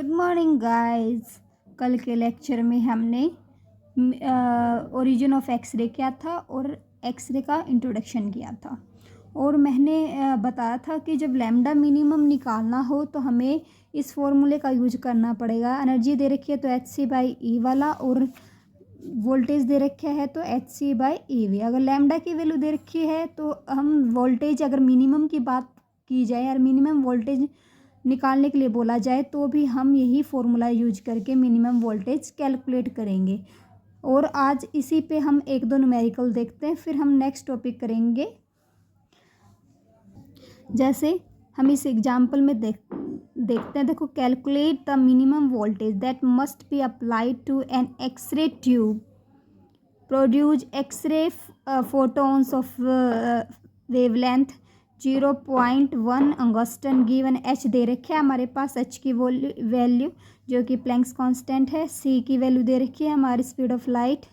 Good morning guys. कल के lecture में हमने ओरिजिन ऑफ एक्सरे किया था और एक्सरे का इंट्रोडक्शन किया था और मैंने बताया था कि जब लैम्डा मिनिमम निकालना हो तो हमें इस फॉर्मूले का यूज करना पड़ेगा। एनर्जी दे रखी है तो Hc/E वाला और वोल्टेज दे रखा है तो Hc/eV। अगर लैम्डा की वैल्यू दे रखी है तो हम वोल्टेज, अगर मिनिमम की बात की जाए और मिनिमम वोल्टेज निकालने के लिए बोला जाए तो भी हम यही फॉर्मूला यूज करके मिनिमम वोल्टेज कैलकुलेट करेंगे। और आज इसी पे हम एक दो न्यूमेरिकल देखते हैं, फिर हम नेक्स्ट टॉपिक करेंगे। जैसे हम इस एग्जांपल में देखते हैं। देखो, calculate the minimum voltage that must be applied to an x ray tube produce X ray photons of wavelength 0.1 angstrom given. H दे रखा है हमारे पास, एच की वैल्यू जो कि प्लैंक्स कांस्टेंट है। सी की वैल्यू दे रखी है हमारी speed of light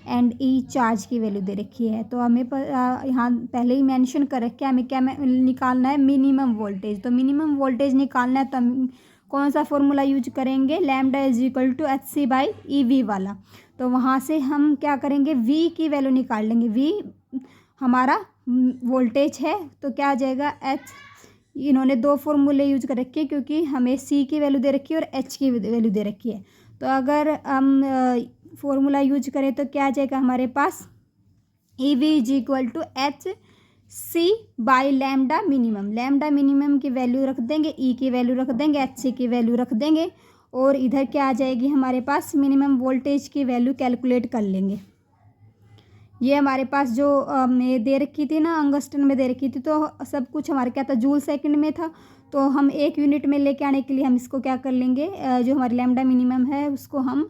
and E charge की वैल्यू दे रखी है। तो हमें यहाँ पहले ही मेंशन कर रखा है हमें क्या निकालना है, मिनिमम वोल्टेज। तो मिनिमम वोल्टेज निकालना है तो हम कौन सा फॉर्मूला यूज करेंगे, lambda is equal to Hc/eV वाला। तो वहाँ से हम क्या करेंगे, V की वैल्यू निकाल लेंगे। V हमारा वोल्टेज है तो क्या आ जाएगा, H। इन्होंने दो फॉर्मूले यूज कर रखे हैं क्योंकि हमें C की वैल्यू दे रखी है और H की वैल्यू दे रखी है। तो अगर हम फॉर्मूला यूज करें तो क्या आ जाएगा हमारे पास, EV इज इक्वल टू Hc/लैम्डा मिनिमम। लैम्डा मिनिमम की वैल्यू रख देंगे, E की वैल्यू रख देंगे, Hc की वैल्यू रख देंगे और इधर क्या आ जाएगी हमारे पास, मिनिमम वोल्टेज की वैल्यू कैलकुलेट कर लेंगे। ये हमारे पास जो में दे रखी थी ना, अंगस्टन में दे रखी थी, तो सब कुछ हमारे क्या था, जूल सेकंड में था। तो हम एक यूनिट में लेके आने के लिए हम इसको क्या कर लेंगे, जो हमारी लैम्डा मिनिमम है उसको हम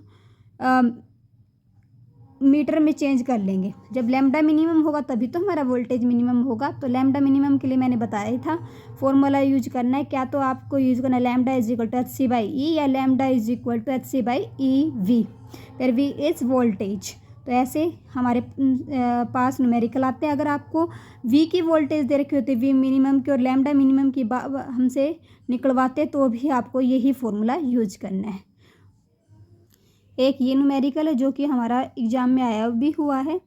मीटर में चेंज कर लेंगे। जब लैम्डा मिनिमम होगा तभी तो हमारा वोल्टेज मिनिमम होगा। तो लैम्डा मिनिमम के लिए मैंने बताया ही था फॉर्मूला यूज करना है, क्या तो आपको यूज करना है lambda is equal to Hc/E या lambda is equal to Hc/eV, फिर V इज वोल्टेज। तो ऐसे हमारे पास न्यूमेरिकल आते हैं। अगर आपको V की वोल्टेज दे रखी होती है, V मिनिमम की और लैम्डा मिनिमम की हमसे निकलवाते तो भी आपको यही फॉर्मूला यूज करना है। एक ये न्यूमेरिकल है जो कि हमारा एग्जाम में आया भी हुआ है,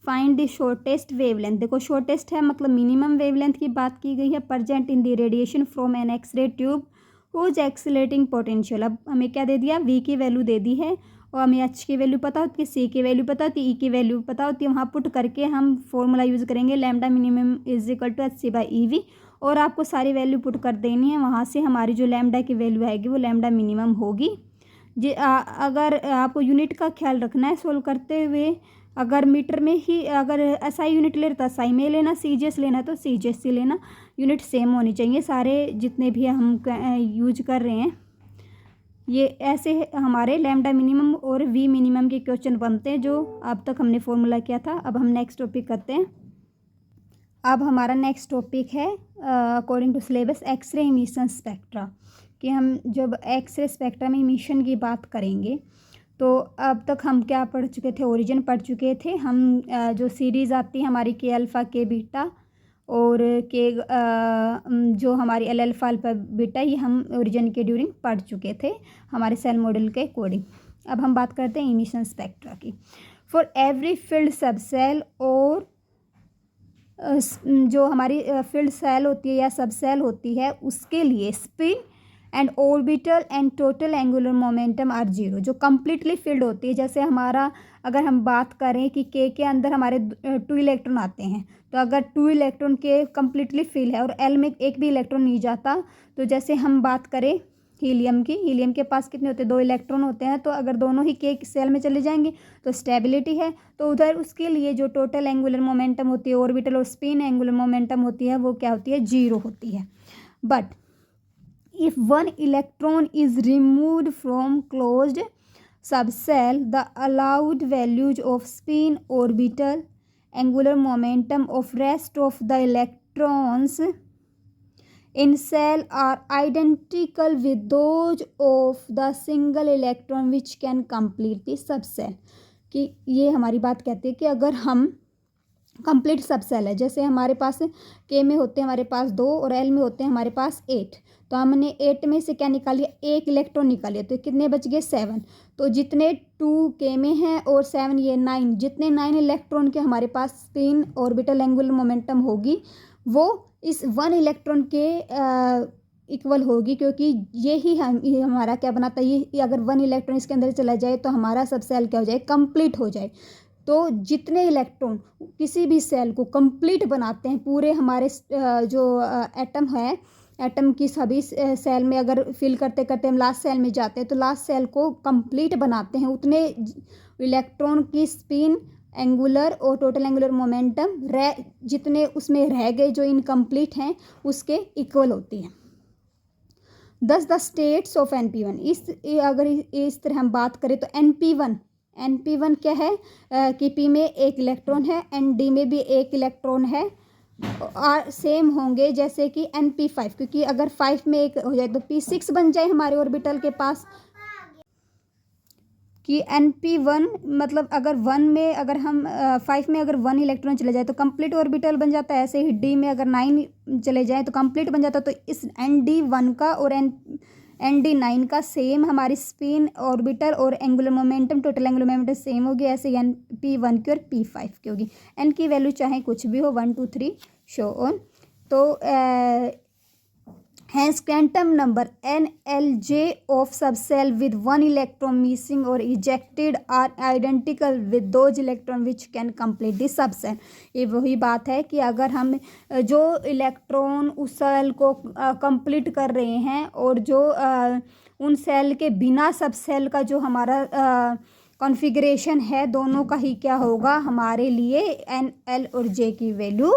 फाइंड द शॉर्टेस्ट वेवलेंथ। देखो, शॉर्टेस्ट है मतलब मिनिमम वेवलेंथ की बात की गई है, present in the radiation from an x ray tube whose accelerating potential. अब हमें क्या दे दिया, V की वैल्यू दे दी है और हमें H की वैल्यू पता होती है, C की वैल्यू पता होती है, E की वैल्यू पता होती है। वहाँ पुट करके हम फॉर्मूला यूज़ करेंगे lambda minimum is equal to Hc/eV और आपको सारी वैल्यू पुट कर देनी है। वहाँ से हमारी जो लैम्डा की वैल्यू आएगी वो लैम्डा मिनिमम होगी। अगर आपको यूनिट का ख्याल रखना है सोल्व करते हुए, अगर मीटर में ही अगर SI यूनिट ले रहे तो SI में लेना, CGS लेना तो CGS से लेना। यूनिट सेम होनी चाहिए सारे जितने भी हम यूज कर रहे हैं। ये ऐसे हमारे लैम्डा मिनिमम और V मिनिमम के क्वेश्चन बनते हैं जो अब तक हमने फॉर्मूला किया था। अब हम नेक्स्ट टॉपिक करते हैं। अब हमारा नेक्स्ट टॉपिक है according to syllabus x ray emission spectra, कि हम जब एक्सरे स्पेक्ट्रा में इमिशन की बात करेंगे तो अब तक हम क्या पढ़ चुके थे, ओरिजिन पढ़ चुके थे हम। जो सीरीज़ आती है हमारी के अल्फ़ा के बीटा और के जो हमारी एल अल्फ़ा अल्फ़ा बीटा, ये हम ओरिजिन के ड्यूरिंग पढ़ चुके थे हमारे सेल मॉडल के अकॉर्डिंग। अब हम बात करते हैं इमिशन स्पेक्ट्रा की। फॉर एवरी फील्ड सब सेल और जो हमारी फील्ड सेल होती है या सब सेल होती है उसके लिए spin and orbital and total angular momentum are zero. जो कम्प्लीटली फील्ड होती है, जैसे हमारा अगर हम बात करें कि के अंदर हमारे 2 इलेक्ट्रॉन आते हैं, तो अगर 2 इलेक्ट्रॉन के कम्प्लीटली फिल है और एल में एक भी इलेक्ट्रॉन नहीं जाता, तो जैसे हम बात करें हीलियम की, हीलियम के पास कितने होते हैं, 2 इलेक्ट्रॉन होते हैं। तो अगर दोनों ही के सेल में चले जाएंगे तो स्टेबिलिटी है। तो उधर उसके लिए जो टोटल एंगुलर मोमेंटम होती है, ऑर्बिटल और स्पिन एंगुलर मोमेंटम होती है, वो क्या होती है, जीरो होती है। But if one electron is removed from closed subcell, the allowed values of spin, orbital, angular momentum of rest of the electrons in cell are identical with those of the single electron which can complete the subcell। कि ये हमारी बात कहती है कि अगर हम complete सब सेल है। जैसे हमारे पास के में होते हैं हमारे पास 2 और एल में होते हैं हमारे पास 8। तो हमने 8 में से क्या निकालिए, एक इलेक्ट्रॉन निकालिए, तो कितने बच गए 7। तो जितने 2 के में हैं और 7 ये 9, जितने 9 इलेक्ट्रॉन के हमारे पास स्पिन ऑर्बिटल एंगुलर मोमेंटम होगी वो इस 1 इलेक्ट्रॉन के इक्वल होगी, क्योंकि ये हमारा क्या बनाता है, ये अगर 1 इलेक्ट्रॉन इसके अंदर चला जाए तो हमारा सब सेल क्या हो जाए, कंप्लीट हो जाए। तो जितने इलेक्ट्रॉन किसी भी सेल को कंप्लीट बनाते हैं, पूरे हमारे जो एटम है, एटम की सभी सेल में अगर फिल करते करते हम लास्ट सेल में जाते हैं तो लास्ट सेल को कंप्लीट बनाते हैं, उतने इलेक्ट्रॉन की स्पिन एंगुलर और टोटल एंगुलर मोमेंटम जितने उसमें रह गए जो इनकम्प्लीट हैं उसके इक्वल होती है। दस द स्टेट्स ऑफ NP1, अगर इस तरह हम बात करें तो NP1 क्या है कि P में एक इलेक्ट्रॉन है, ND में भी एक इलेक्ट्रॉन है, और सेम होंगे जैसे कि NP5, क्योंकि अगर 5 में एक हो जाए तो P6 बन जाए हमारे ऑर्बिटल के पास। कि NP1 मतलब अगर 1 में अगर हम 5 में अगर 1 इलेक्ट्रॉन चले जाए तो कंप्लीट ऑर्बिटल बन जाता है। ऐसे ही D में अगर 9 चले जाए तो कंप्लीट बन जाता है। तो इस ND1 का और ND9 का सेम हमारी स्पिन ऑर्बिटल और angular momentum total angular momentum same होगी। ऐसे NP1 की और P5 की होगी। N की वैल्यू चाहे कुछ भी हो 1 2 3 शो ऑन। तो hence quantum number NLJ of subcell with 1 electron missing or ejected are identical with those electron which can complete the subcell। ये वही बात है कि अगर हम जो इलेक्ट्रॉन उस सेल को कंप्लीट कर रहे हैं और जो उन सेल के बिना सबसेल का जो हमारा कॉन्फ़िगरेशन है दोनों का ही क्या होगा, हमारे लिए NL और J की वैल्यू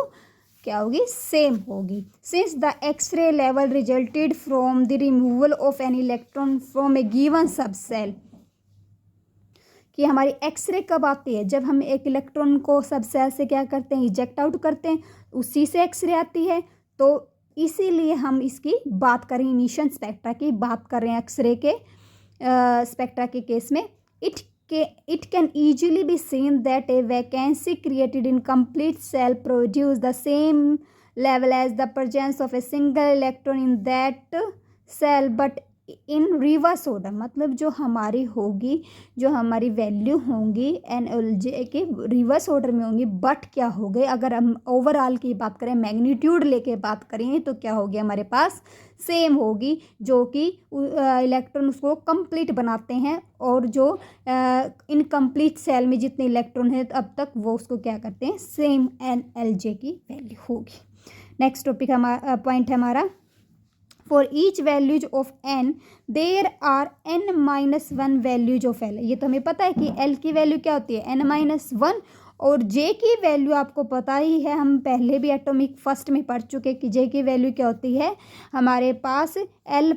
क्या होगी, सेम होगी। Since the x ray level resulted from the removal of an electron from a given subshell, कि हमारी एक्सरे कब आती है, जब हम एक इलेक्ट्रॉन को सबसेल से क्या करते हैं, इजेक्ट आउट करते हैं, उसी से एक्सरे आती है। तो इसीलिए हम इसकी बात करें, इमिशन स्पेक्ट्रा की बात कर रहे हैं एक्सरे के स्पेक्ट्रा के केस में। It can easily be seen that a vacancy created in complete cell produce the same level as the presence of a single electron in that cell but in reverse order। मतलब जो हमारी होगी, जो हमारी value होंगी NLJ के reverse order में होंगी। बट क्या हो गए, अगर हम ओवरऑल की बात करें, मैग्नीट्यूड लेके बात करें तो क्या होगी, हमारे पास सेम होगी, जो कि इलेक्ट्रॉन उसको कंप्लीट बनाते हैं और जो इनकम्प्लीट सेल में जितने इलेक्ट्रॉन है अब तक वो उसको क्या करते हैं, सेम NLJ की वैल्यू होगी। नेक्स्ट टॉपिक हमारा पॉइंट है हमारा, for each values of N there are N-1 values of L। ये तो हमें पता है कि L की वैल्यू क्या होती है, N-1, और J की वैल्यू आपको पता ही है, हम पहले भी एटॉमिक फर्स्ट में पढ़ चुके कि J की वैल्यू क्या होती है, हमारे पास L+-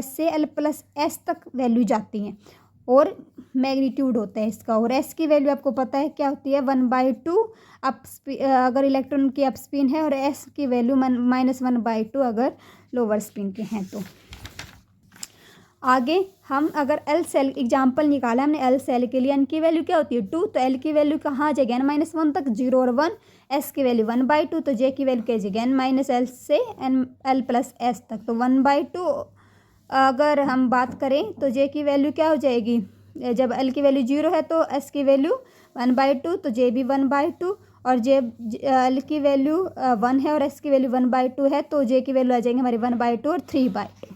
से L+S तक वैल्यू जाती हैं और मैग्नीट्यूड होता है इसका। और S की वैल्यू आपको पता है क्या होती है, 1/2 अप अगर इलेक्ट्रॉन की अप स्पिन है, और S की वैल्यू -1/2 अगर लोअर स्पिन के हैं। तो आगे हम अगर L सेल एग्जांपल निकाला हमने, L सेल के लिए N की वैल्यू क्या होती है 2, तो L की वैल्यू कहाँ आ जाएगी N-1 तक, 0 और 1। S की वैल्यू 1/2, तो J की वैल्यू क्या जाएगी N-L से L+S तक, तो 1/2। अगर हम बात करें तो J की वैल्यू क्या हो जाएगी, जब L की वैल्यू 0 है तो S की वैल्यू 1/2, तो J भी 1/2, और L की वैल्यू 1 है और S की वैल्यू 1/2 है, तो J की वैल्यू आ जाएंगे हमारी 1/2 और 3/2।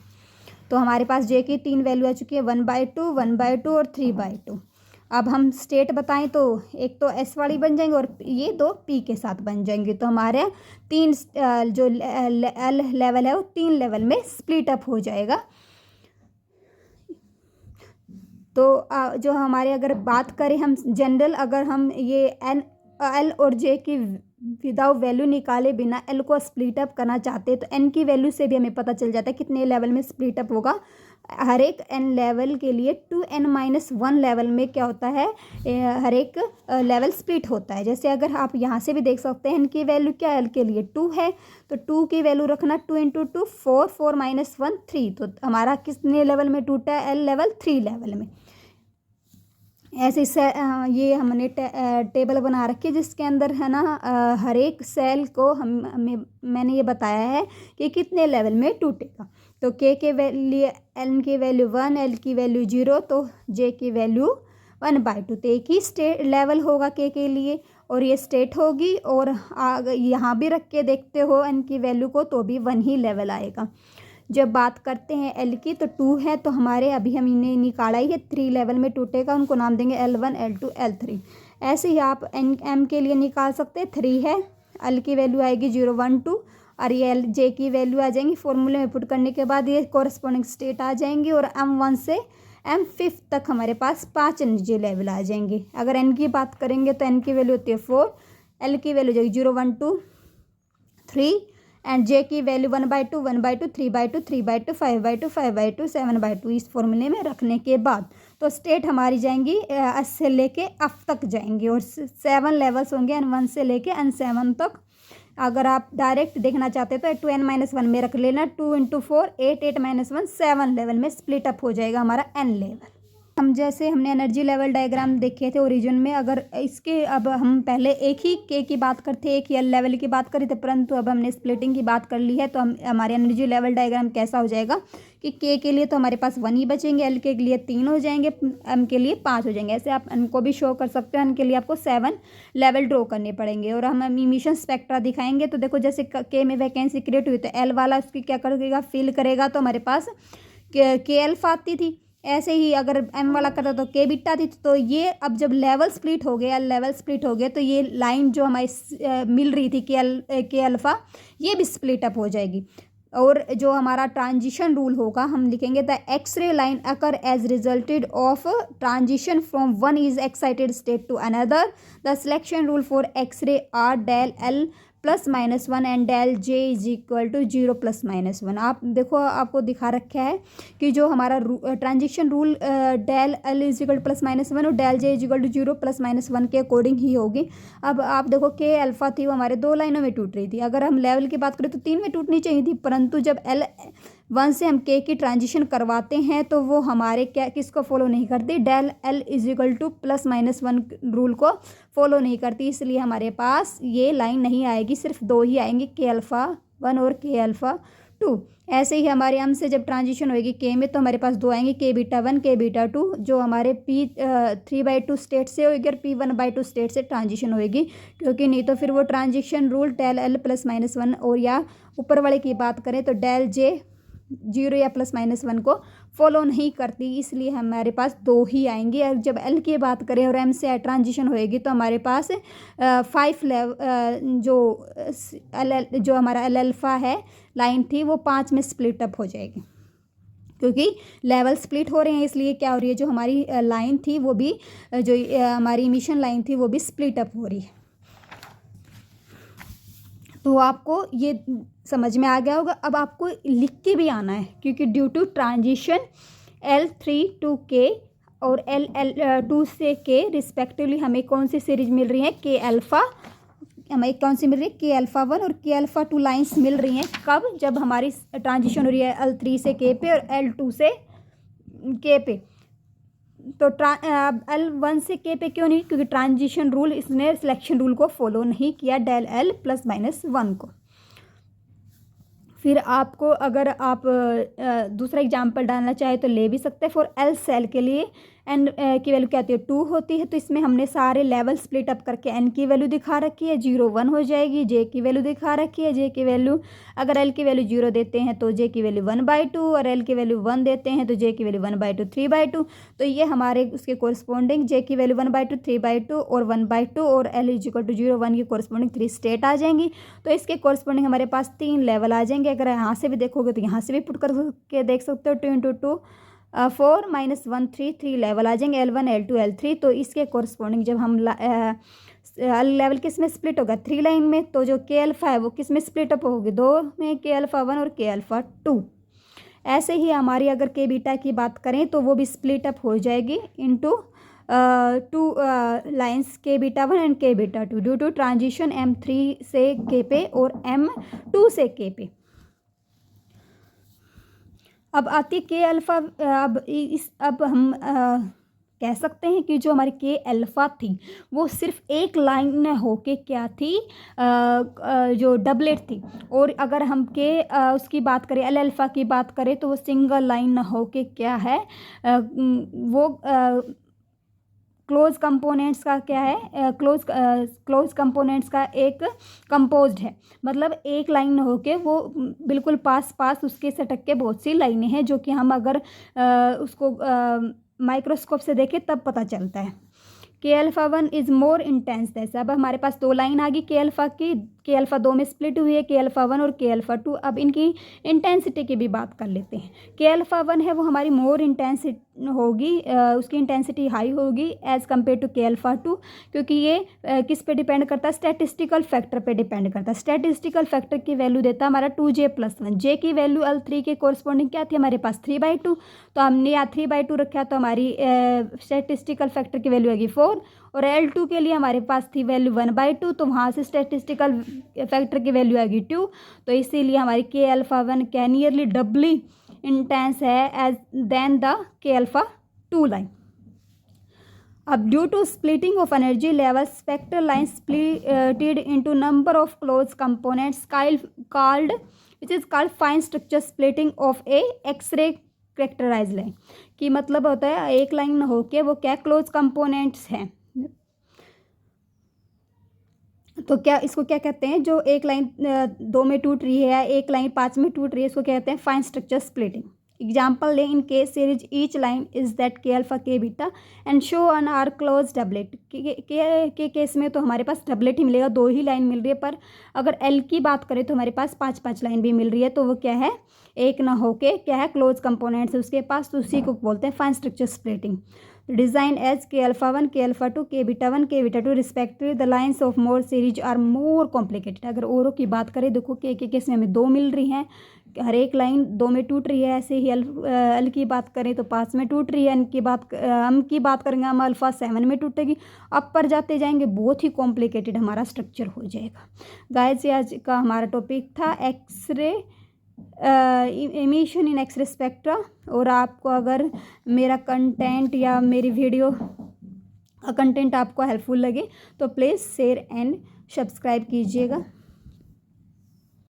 तो हमारे पास J की 3 वैल्यू आ चुकी है, 1/2, 1/2 और 3/2। अब हम स्टेट बताएं तो एक तो S वाली बन जाएंगे और ये 2 P के साथ बन जाएंगे। तो हमारे 3 जो L लेवल है वो 3 लेवल में स्प्लिट अप हो जाएगा। तो जो हमारे अगर बात करें हम जनरल, अगर हम ये L और J की विदाउट वैल्यू निकाले बिना L को स्प्लिट अप करना चाहते हैं तो N की वैल्यू से भी हमें पता चल जाता है कितने लेवल में स्प्लिट अप होगा। हर एक N लेवल के लिए 2N-1 लेवल में क्या होता है, हर एक लेवल स्प्लिट होता है। जैसे अगर आप यहाँ से भी देख सकते हैं N की वैल्यू क्या L के लिए 2 है, तो 2 की वैल्यू रखना 2 × 2 4, 4 - 1 3, तो हमारा कितने लेवल में टूटा है, L लेवल 3 लेवल में। ऐसे ये हमने टेबल बना रखी है जिसके अंदर है ना हर एक सेल को मैंने ये बताया है कि कितने लेवल में टूटेगा। तो के वैल्यू एन की वैल्यू 1, एल की वैल्यू 0, तो जे की वैल्यू 1/2। तो एक ही स्टेट लेवल होगा के लिए और ये स्टेट होगी। और यहाँ भी रख के देखते हो एन की वैल्यू को तो भी 1 ही लेवल आएगा। जब बात करते हैं एल की तो 2 है, तो हमारे अभी हम इन्हें निकाला ही है 3 लेवल में टूटेगा, उनको नाम देंगे L1 L2 L3। ऐसे ही आप एम के लिए निकाल सकते हैं। 3 है, एल की वैल्यू आएगी 0 1 2 और ये जे की वैल्यू आ जाएंगी। फॉर्मूले में पुट करने के बाद ये कॉरस्पॉन्डिंग स्टेट आ जाएंगी और M1 से M5 तक हमारे पास 5 एनर्जी लेवल आ जाएंगे। अगर एन की बात करेंगे तो एन की वैल्यू होती है 4, एल की वैल्यू जाएगी 0 1 2 3 एंड जे की वैल्यू 1/2 1/2 3/2 3/2 5/2 5/2 7/2। इस फॉर्मूले में रखने के बाद तो स्टेट हमारी जाएंगी एस से लेके एफ तक जाएंगी और 7 लेवल्स होंगे N1 से लेके N7 तक। अगर आप डायरेक्ट देखना चाहते हो तो 2n-1 में रख लेना। 2 × 4 8 8-1 7 लेवल में स्प्लिट अप हो जाएगा हमारा n लेवल। हम जैसे हमने एनर्जी लेवल डायग्राम देखे थे ओरिजिन में, अगर इसके अब हम पहले एक ही के की बात करते, एक ही एल लेवल की बात करी थे, परंतु अब हमने स्प्लिटिंग की बात कर ली है। तो हम हमारे एनर्जी लेवल डायग्राम कैसा हो जाएगा कि के लिए तो हमारे पास 1 ही बचेंगे, एल के लिए 3 हो जाएंगे, एम के लिए 5 हो जाएंगे। ऐसे आप एन को भी शो कर सकते हो। एन के लिए आपको 7 लेवल ड्रॉ करने पड़ेंगे। और हम इमिशन स्पेक्ट्रा दिखाएंगे तो देखो जैसे के में वैकेंसी क्रिएट हुई तो एल वाला उसकी क्या करेगा, फिल करेगा, तो हमारे पास के अल्फा आती थी। ऐसे ही अगर एम वाला करता तो के बीटा थी। तो ये अब जब लेवल स्प्लिट हो गया, लेवल स्प्लिट हो गया, तो ये लाइन जो हमारी मिल रही थी के अल्फ़ा, ये भी स्प्लिट अप हो जाएगी। और जो हमारा ट्रांजिशन रूल होगा हम लिखेंगे the x ray line occur as resulted of transition from one is excited state to another. The selection rule for x ray are del L +-1 and del J is equal to 0 +-1। आप देखो आपको दिखा रखा है कि जो हमारा transition rule del L is equal to +-1 और del J is equal to 0 +-1 के अकॉर्डिंग ही होगी। अब आप देखो के अल्फ़ा थी वो हमारे 2 लाइनों में टूट रही थी। अगर हम लेवल की बात करें तो 3 में टूटनी चाहिए थी, परंतु जब L1 से हम के की ट्रांजिशन करवाते हैं तो वो हमारे क्या किसको फॉलो नहीं करती, del L is equal to +-1 rule को फॉलो नहीं करती। इसलिए हमारे पास ये लाइन नहीं आएगी, सिर्फ 2 ही आएंगी, के अल्फ़ा 1 और के अल्फ़ा 2। ऐसे ही हमारे एम से जब ट्रांजिशन होएगी के में तो हमारे पास 2 आएंगे, के बीटा 1 के बीटा 2, जो हमारे P3/2 स्टेट से होगी और P1/2 स्टेट से ट्रांजिशन होएगी, क्योंकि नहीं तो फिर वो ट्रांजिशन रूल डेल एल +-1 और या ऊपर वाले की बात करें तो डेल जे 0 या +-1 को फॉलो नहीं करती। इसलिए हमारे पास 2 ही आएंगे। और जब एल की बात करें और एम से ट्रांजिशन होएगी तो हमारे पास 5 लेवल जो हमारा एल अल्फ़ा है लाइन थी वो 5 में स्प्लिट अप हो जाएगी, क्योंकि लेवल स्प्लिट हो रहे हैं। इसलिए क्या हो रही है, जो हमारी लाइन थी वो भी जो हमारी इमिशन लाइन थी वो भी स्प्लिट अप हो रही है। तो आपको ये समझ में आ गया होगा। अब आपको लिख के भी आना है, क्योंकि due to transition L3 to K और L2 से K रिस्पेक्टिवली हमें कौन सी सीरीज मिल रही है, के अल्फ़ा हमें कौन सी मिल रही है, के अल्फ़ा 1 और के अल्फ़ा 2 लाइंस मिल रही हैं। कब, जब हमारी ट्रांजिशन हो रही है L3 से K पे और L2 से K पे। तो L1 से K पे क्यों नहीं, क्योंकि ट्रांजिशन रूल इसने सिलेक्शन रूल को फॉलो नहीं किया, डेल एल +-1 को। फिर आपको अगर आप दूसरा एग्जाम्पल डालना चाहे तो ले भी सकते हैं। फॉर एल सेल के लिए एन की वैल्यू क्या होती है, 2 होती है। तो इसमें हमने सारे लेवल स्प्लिट अप करके एन की वैल्यू दिखा रखी है, 0 1 हो जाएगी। जे की वैल्यू दिखा रखी है, जे की वैल्यू अगर एल की वैल्यू 0 देते हैं तो जे की वैल्यू 1/2 और एल की वैल्यू 1 देते हैं तो जे की वैल्यू 1/2 3/2। तो ये हमारे उसके कोरस्पॉन्डिंग जे की वैल्यू 1/2 3/2 और 1/2 और एल इज इक्वल टू 0 1 की कोरस्पॉन्डिंग 3 स्टेट आ जाएंगी। तो इसके कोरस्पॉन्डिंग हमारे पास 3 लेवल आ जाएंगे। अगर यहाँ से भी देखोगे तो यहाँ से भी पुट करके देख सकते हो, 2 × 2 4 - 1 3 लेवल आ जाएंगे, L1 L2 L3। तो इसके कोरस्पॉन्डिंग जब हम लेवल किस में स्प्लिट होगा, 3 लाइन में, तो जो के अल्फ़ा है वो किस में स्प्लिट अप होगी, 2 में, के अल्फ़ा 1 और के अल्फ़ा 2। ऐसे ही हमारी अगर के बीटा की बात करें तो वो भी स्प्लिट अप हो जाएगी into 2 lines, K beta 1 and K beta 2 due to transition M3 से के पे और M2 से के पे। अब आती के अल्फ़ा, अब हम कह सकते हैं कि जो हमारी के अल्फ़ा थी वो सिर्फ एक लाइन होके क्या थी, जो डबलेट थी। और अगर हम के उसकी बात करें, एल अल्फ़ा की बात करें, तो वो सिंगल लाइन होके क्या है, वो क्लोज कंपोनेंट्स का क्या है, क्लोज कंपोनेंट्स का एक कंपोज्ड है। मतलब एक लाइन होके वो बिल्कुल पास पास उसके सटक के बहुत सी लाइनें हैं, जो कि हम अगर उसको माइक्रोस्कोप से देखें तब पता चलता है। के alpha 1 is more intense that's. अब हमारे पास दो लाइन आ गई के अल्फ़ा की, के अल्फ़ा 2 में स्प्लिट हुई है, के अल्फ़ा 1 और के अल्फ़ा 2। अब इनकी इंटेंसिटी की भी बात कर लेते हैं। के अल्फ़ा 1 है वो हमारी मोर इंटेंसिटी होगी, उसकी इंटेंसिटी हाई होगी एज़ कम्पेयर टू के अल्फ़ा 2, क्योंकि ये किस पे डिपेंड करता है, स्टैटिस्टिकल फैक्टर पे डिपेंड करता है। स्टैटिस्टिकल फैक्टर की वैल्यू देता है हमारा 2J+1। जे की वैल्यू L3 के कोरस्पॉन्डिंग क्या थी हमारे पास 3/2, तो हमने यहाँ 3/2 रखा, तो हमारी स्टैटिस्टिकल फैक्टर की वैल्यू आएगी 4। और L2 के लिए हमारे पास थी वैल्यू 1/2, तो वहाँ से स्टैटिस्टिकल फैक्टर की वैल्यू आएगी 2। तो इसीलिए हमारी के अल्फ़ा 1 क्या नियरली डबली इंटेंस है as than the K alpha 2 line. अब due to splitting of energy level, spectral line splitted into number of close components called which is called fine structure splitting of a x ray characterize line. कि मतलब होता है एक line होके वो क्या close components हैं, तो क्या इसको क्या कहते हैं, जो एक लाइन 2 में टूट रही है या एक लाइन 5 में टूट रही है, इसको क्या कहते हैं, फाइन स्ट्रक्चर स्प्लिटिंग। एग्जाम्पल ले, in case series each line is that K alpha K beta and show on are close doublet. K case में तो हमारे पास डबलेट ही मिलेगा, 2 ही लाइन मिल रही है, पर अगर एल की बात करें तो हमारे पास 5-5 लाइन भी मिल रही है, तो वो क्या है, एक ना होके क्या है, क्लोज कंपोनेंट्स है उसके पास, तो उसी को बोलते हैं fine structure splitting. Design as K alpha 1, K alpha 2, K beta 1, K beta 2 respectively. The lines of more series are more complicated. अगर ओरो की बात करें, देखो के केस में हमें 2 मिल रही हैं, हर एक लाइन 2 में टूट रही है। ऐसे ही एल की बात करें तो 5 में टूट रही है। एम की बात करेंगे हम, अल्फ़ा 7 में टूटेगी। अब पर जाते जाएंगे बहुत ही कॉम्प्लिकेटेड हमारा स्ट्रक्चर हो जाएगा। गाइस, ये आज का हमारा टॉपिक था एक्सरे एमिशन इन एक्सरे स्पेक्ट्रा। और आपको अगर मेरा कंटेंट या मेरी वीडियो का कंटेंट आपको हेल्पफुल लगे तो प्लीज़ शेयर एंड सब्सक्राइब कीजिएगा।